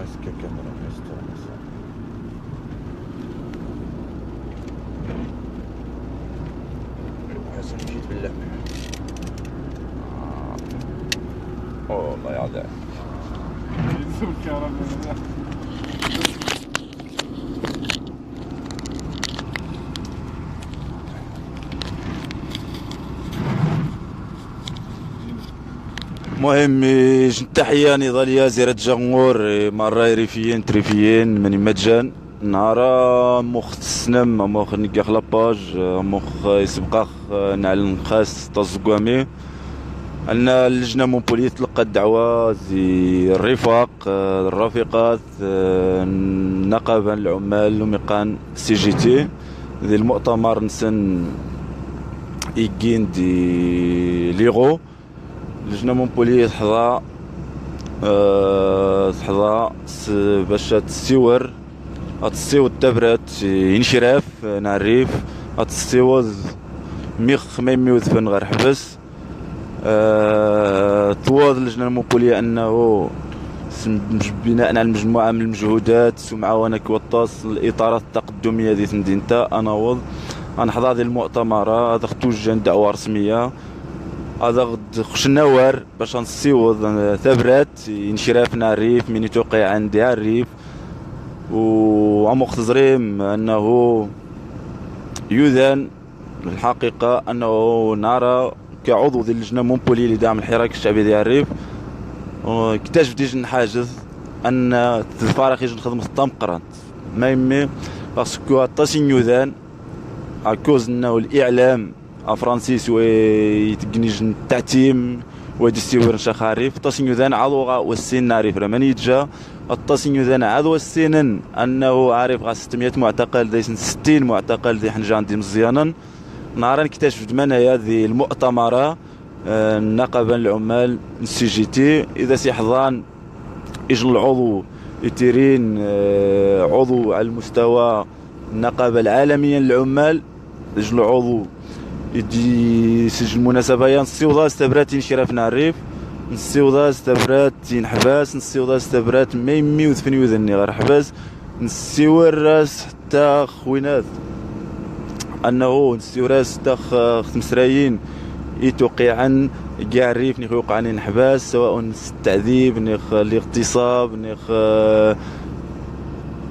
ماسكة كاميرا ميستر مثلا. حسن جيت بالله. والله يا عذاب. المهم تحية نضالية زيارة جمهور مرة ريفيين تريفيين من مجان نهارا مخ تسنم مخ نقاخ لاباج مخ يسبقاخ نعلن خاص تزقوامي أن اللجنة مونبولية تلقى الدعوة زي الرفاق الرفيقات النقابة العمال وميقان سي جي تي ذي المؤتمر نسن إيكين دي ليغو اللجنة مونبولية تحظى باش تستيور تستيوض تبرات ينشراف نعريف تستيوض ميخ ما يميوذفن غير حبس طواد اللجنة المونبولية أنه بناء على مجموعة من المجهودات ومعاونة كوطاس الإطارات التقدمية دي مدينتا أناوض غنحضر هذه المؤتمرة هذا توجه دعوة رسمية هذا غد خش النوار باش نصيوض ثبرات ينشرافنا الريف من يتوقع عندي الريف وعمق تزريم أنه يذان الحقيقة أنه نرى كعضو ذي اللجنة مونبولي لدعم الحراك الشعبي ديال الريف اكتشف ديجا نحاجز أن الفارق يجي نخدم في الطمقران ما يمي باسكو الطاسين يذان عكوز أنه الإعلام فرانسيس ويتقنيج التعتيم ويدستيور شخاريف الطاسين يذان عضو والسين نعرف رماني جا الطاسين يذان عضو السين أنه عارف غا 600 معتقل ذي 60 معتقل ذي حنجان دي مزيانا نهارا نكتشف منايا ذي المؤتمرة النقابة العمال السي جي تي إذا سي حضان يجل العضو يتيرين عضو على المستوى النقابة العالمية للعمال يجل عضو يدي سجل المناسبة نصيوضا استبرات ينشرفنا الريف نصيوضا استبرات ينحباس نصيوضا استبرات ما يمي وذفني وذني غير حباس نسيو الراس حتى خوينات انه نسيو راس حتى خمسرايين يتوقعن كاع الريف نيخ يوقعني نحباس سواء التعذيب نيخ الاغتصاب نيخ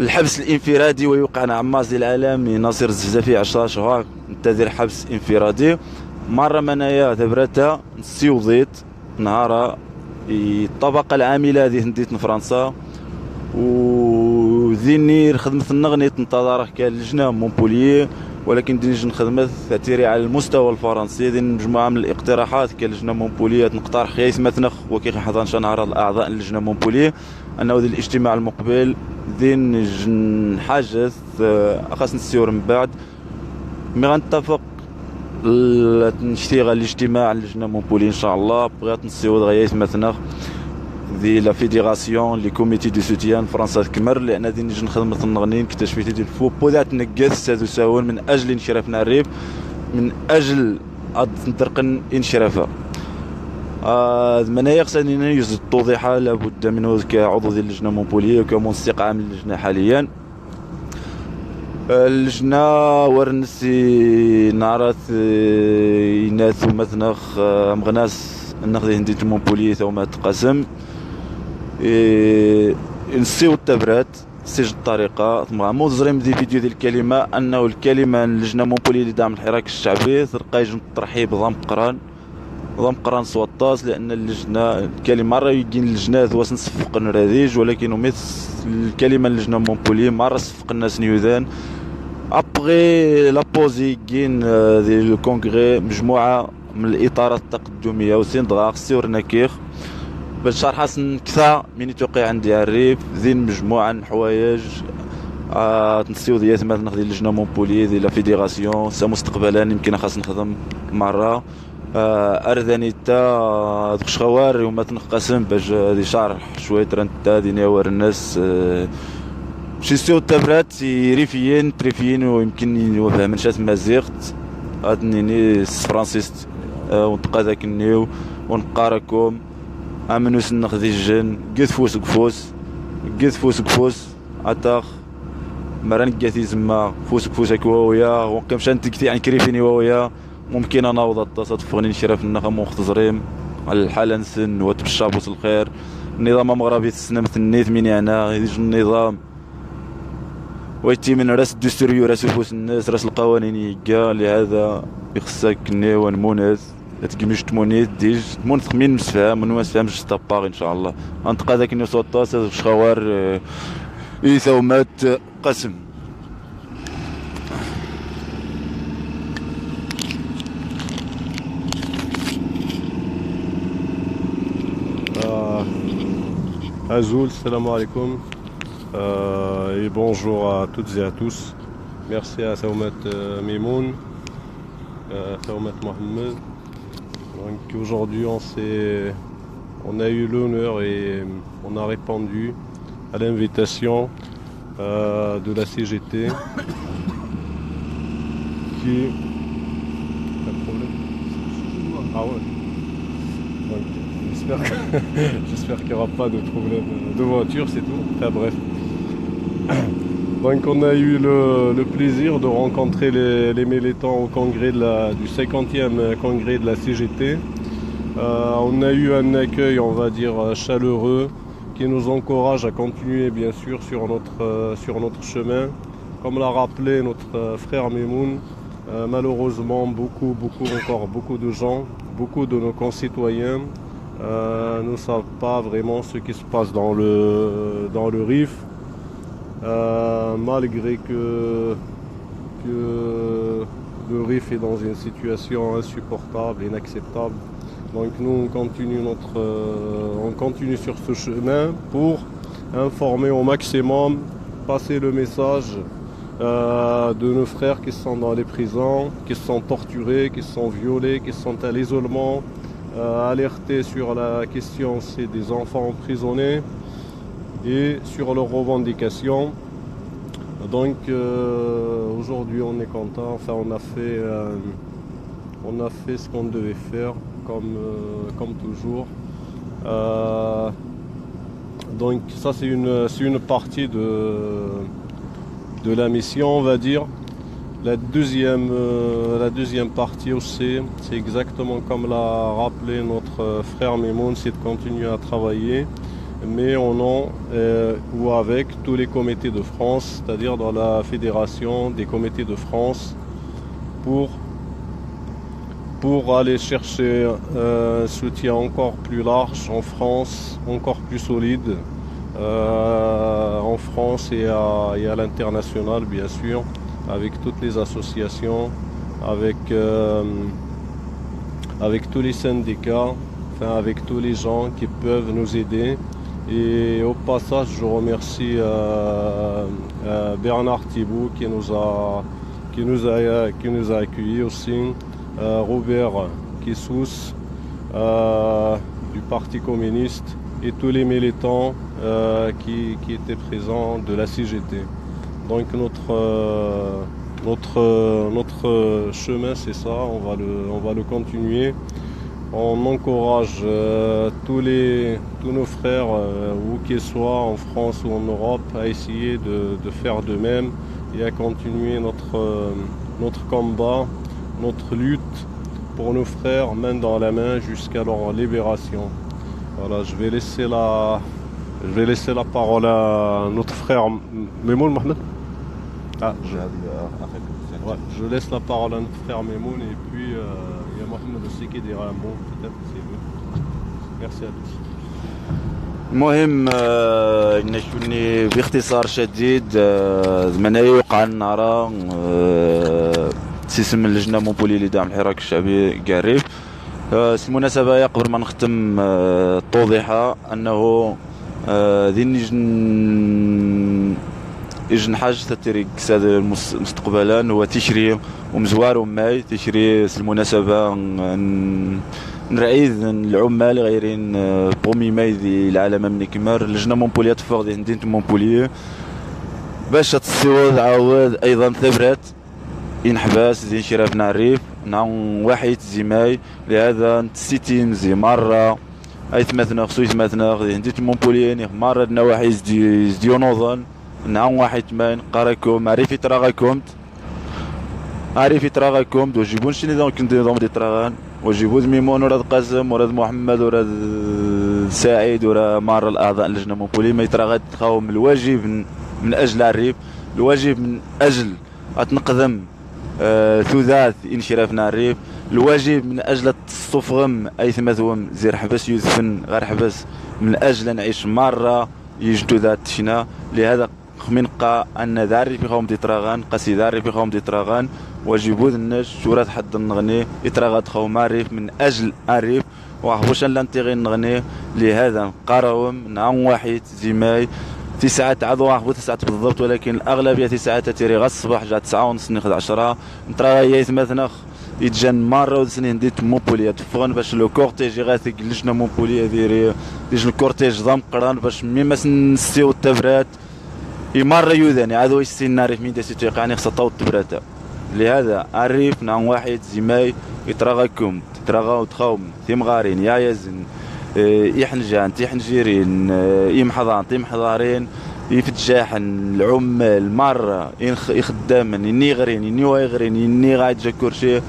الحبس الانفرادي ويوقعنا عماز العالم ناصر الزفزافي 10 شهور ننتظر حبس انفرادي مرة منايا ثبرتها نسيوضيت نهارا الطبقة العاملة هذه هنديت فرنسا وذيني خدمت النغنيت ننتظر كاللجنة مونبوليي ولكن ديجي نخدمت تأثيري على المستوى الفرنسي ذي مجموعة من الاقتراحات كاللجنة مونبولية نقترح خياس مثنخ وكي حضان شنهار الأعضاء اللجنة مونبولية أنه ذي الاجتماع المقبل ذي حاجز أخاص نسيور من بعد مي غنتفق نشتغل الاجتماع اللجنة مونبولي ان شاء الله بغيت نسيوض غايات مثلا دي لا فيديراسيون لي كوميتي دو سوتيان فرنسا تكمر لان غادي نجي نخدم النغنين اكتشفت ديال الفو بودات نقاس سادو ساون من اجل انشرافنا الريف من اجل نطرقن انشرافها منايا خصني يوجد التوضيحات لابد منه كعضو ديال اللجنه مونبولي وكمنسق عام اللجنه حاليا اللجنة ورنسي نعرف يناث مثنخ مغناس ناخذ هندية مونبولية ثم تقسم نسيو التبرات سجل الطريقة ثم مزرم ذي فيديو ذي الكلمة أنه الكلمة اللجنة مونبولية لدعم الحراك الشعبي تلقى يجن الترحيب ضم قران سوطاس لأن اللجنة الكلمة مرة يجين اللجنة واس نصفق الرذيج ولكن مثل الكلمة اللجنة مونبولية مرة صفق الناس نيوذان ابغي لابوزي كين ديال الكونغري مجموعه من الاطارات التقدميه وسين دغا خصيورنا كيخ باش شرح حسن كثا من يتوقع عندي الريف ذين مجموعه من الحوايج تنسيو ديال مثلا ناخذ اللجنه مونبولي ديال لا فيديراسيون مستقبلا يمكن خاص نخدم مره ارداني تا دخش خوار وما تنقسم باش هذه شرح شويه ترنتا ديني ور الناس شيستيو التبرات ريفيين تريفيين ويمكن يوفهم من شات مازيغت هادنيني فرانسيس ونتقى ذاك النيو ونقاركم امنوس نخذي الجن قد فوس قفوس قيت فوس كفوس عطاخ مران قاتي زما فوس كفوسك ويا وقمشان تكتي يعني كريفيني ويا ممكن انا وضع تصادفني نشرف النخم وختزريم على الحالة نسن وتبشابوس الخير النظام مغربي تسنم ثنيت من يعني يجي النظام ويتي من راس الدستوري وراس فوس الناس راس القوانين يقا لهذا يخصك نيوان موناز تقميش تمونيت ديج تمون تخمين مسفهم من مسفهم جستاباغ ان شاء الله انتقى ذاك نيوسو طاس شخوار ثومات قسم. Azoul, salam alaikum et bonjour à toutes et à tous. Merci à Saoumet Mimoun, Saoumet Mohamed. Donc aujourd'hui on a eu l'honneur et on a répondu à l'invitation de la CGT qui... Pas de problème. Ah ouais. Donc, j'espère qu'il n'y aura pas de problème de voiture, c'est tout. Enfin bref. Donc on a eu le plaisir de rencontrer les militants au congrès du 50e congrès de la CGT. On a eu un accueil, on va dire, chaleureux, qui nous encourage à continuer bien sûr sur notre chemin. Comme l'a rappelé notre frère Mimoun, malheureusement encore beaucoup de gens, beaucoup de nos concitoyens ne savent pas vraiment ce qui se passe dans le Rif, malgré que le Rif est dans une situation insupportable, inacceptable. Donc nous on continue sur ce chemin pour informer au maximum, passer le message de nos frères qui sont dans les prisons, qui sont torturés, qui sont violés, qui sont à l'isolement, alerter sur la question aussi des enfants emprisonnés et sur leurs revendications. Donc aujourd'hui on est content, enfin on a fait ce qu'on devait faire comme toujours. Donc ça c'est une partie de la mission, on va dire. La deuxième partie aussi, c'est exactement comme l'a rappelé notre frère Mimoun, c'est de continuer à travailler, mais au nom ou avec tous les comités de France, c'est-à-dire dans la fédération des comités de France, pour aller chercher un soutien encore plus large en France, encore plus solide, en France et à l'international bien sûr, avec toutes les associations, avec tous les syndicats, enfin avec tous les gens qui peuvent nous aider. Et au passage, je remercie Bernard Thibault qui nous a accueillis aussi, Robert Kissous du Parti communiste et tous les militants qui étaient présents de la CGT. Donc notre chemin c'est ça, on va le continuer. On encourage tous nos frères, où qu'ils soient en France ou en Europe, à essayer de faire de même et à continuer notre combat, notre lutte pour nos frères main dans la main jusqu'à leur libération. Voilà, je vais laisser la parole à notre frère Mimoun Mohamed. Je laisse la parole à notre frère Mimoun et puis il y a Mohamed aussi qui dira un mot peut-être c'est mieux. Merci à tous. المهم نكوني باختصار شديد زمنا يوقع النهار سيسم اللجنة مونبولي لدعم الحراك الشعبي قريب. المناسبة قبل ما نختم التوضيحة أنه ذي يجن حاجة تتريك ساد مستقبلا هو تشري ومزوار وماي تشري المناسبة نرعيد العمال غيرين بومي ماي ذي العالم من كمار لجنة مونبولية تفوق ذي مدينة مونبولية باش تسيوض عاود أيضا ثبرات ينحباس زي شرافنا الريف نعم واحد زي ماي لهذا نتسيتين زي مرة اي ثمثنا خصو يثمثنا هنديت مونبوليين مرة النواحي زديو نوضن نعم واحد ثمان قراكم عريف يتراغاكم عارف يتراغاكم وجيبون شنو دونك نظام دي تراغان وجيبوا ميمون وراد قاسم وراد محمد وراد سعيد ورا مار الاعضاء اللجنه مونبولي ما يتراغد تخاوم الواجب من اجل الريف الواجب من اجل تنقدم ثلاث انشرافنا الريف الواجب من اجل الصفغم اي ثمثوم زير حبس يوسفن غير حبس من اجل نعيش مره يجدو ذات تشنا لهذا خمنقا ان ذاري في خوم دي تراغان قاسي ذاري في خوم دي تراغان وجيبود الناس شورات حد نغني يتراغد خوم الريف من اجل الريف وحوش لانتيغي نغني لهذا قراوم نعم واحد زماي في ساعات عاد واحد 9 بالضبط ولكن الاغلبيه في ساعات تيري غا الصباح جات 9 ونص ناخذ 10 نتراغي مثلا يتجن مره وسنين ديت مونبوليه تفغن باش لو كورتيج غاثق اللجنه مونبوليه ديري لجنه الكورتيج ضم قران باش ميما نسيو التبرات يمر يوذاني هذا هو السيناريو في ميدا سيتو يعني خصها طاو التبراتا لهذا الريف نعم واحد زماي يتراغاكم تتراغاو تخاوم ثيم غارين يا يزن يحنجان تيحنجيرين يمحضان تيمحضارين يفتجاحن العمال مرة يخدمن يني غرين يني وايغرين يني غايد جاكورشي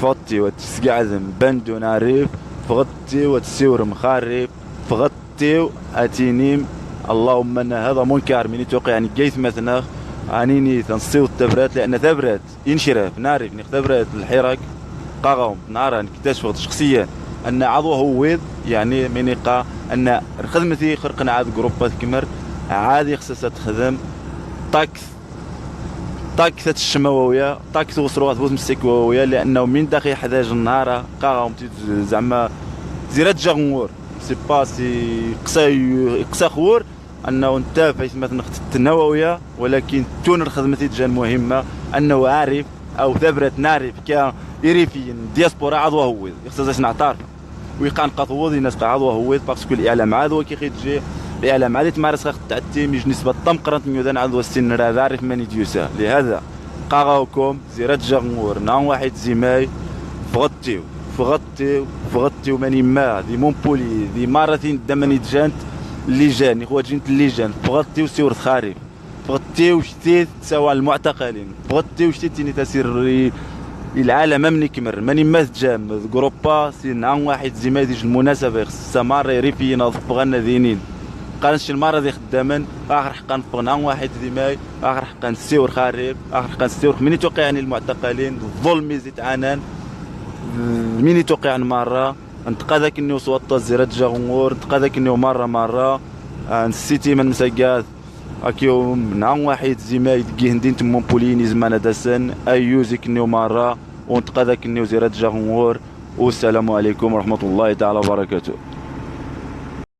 فغطي وتسقعزم بندو ناريف فغطي وتسيور مخاريف فغطي اتينيم اللهم ان هذا منكر من يتوقع يعني جيث مثلا انيني تنصيو التبرات لان ثبرات ينشرف نعرف نختبرات الحراك قاغهم نارا نكتشفت شخصيا ان عضو هويض يعني منيقا ان خدمتي خرقنا عاد جروبات كمر عادي خصها تخدم طاكث الشمويه طاكث وصروات بوز مسكويه لانه من داخل حداج النهار قاغهم زعما زيرات جغمور سي با سي قصا خور انه انت فايت مثلا النوويه ولكن تون خدمتي تجان مهمه انه عارف او ثبرت نعرف كا يريفين دياسبورا عضو هو يخصص نعترف ويقان قطوض الناس عضو هو باسكو الاعلام عاد وكي تجي الاعلام عاد تمارس خاص تعتيم يج نسبه طم قرنت ميودان عضو السن راه عارف ماني ديوسا لهذا قاغاوكم زيرات جغمور نعم واحد زماي فغطيو ماني ما دي مونبولي دي ماراثين دمني تجانت اللجان اخوات جنت اللجان فغطيو سيور خارف فغطيو شتيت سواء المعتقلين فغطيو شتيت تيني تسير العالم ممني كمر ماني ما تجام جروبا سي نعم واحد زي ديج المناسبه خص مره يريفي نظف غنا ذينين قالش المره ذي خدامن اخر حقا نفق نعم واحد زي اخر حقا سيور خارف اخر حقا سيور من توقع يعني المعتقلين الظلم يزيد عنان مين يتوقع مرة انتقى ذاك انه صوت زيرات جغمور انتقى ذاك انه مرة نسيتي من مساقات اكيو نعم واحد زيما يدقي هندين مونبوليني زمان داسن ايوزيك انه مرة وانتقى ذاك انه زيرات جغمور والسلام عليكم ورحمة الله تعالى وبركاته.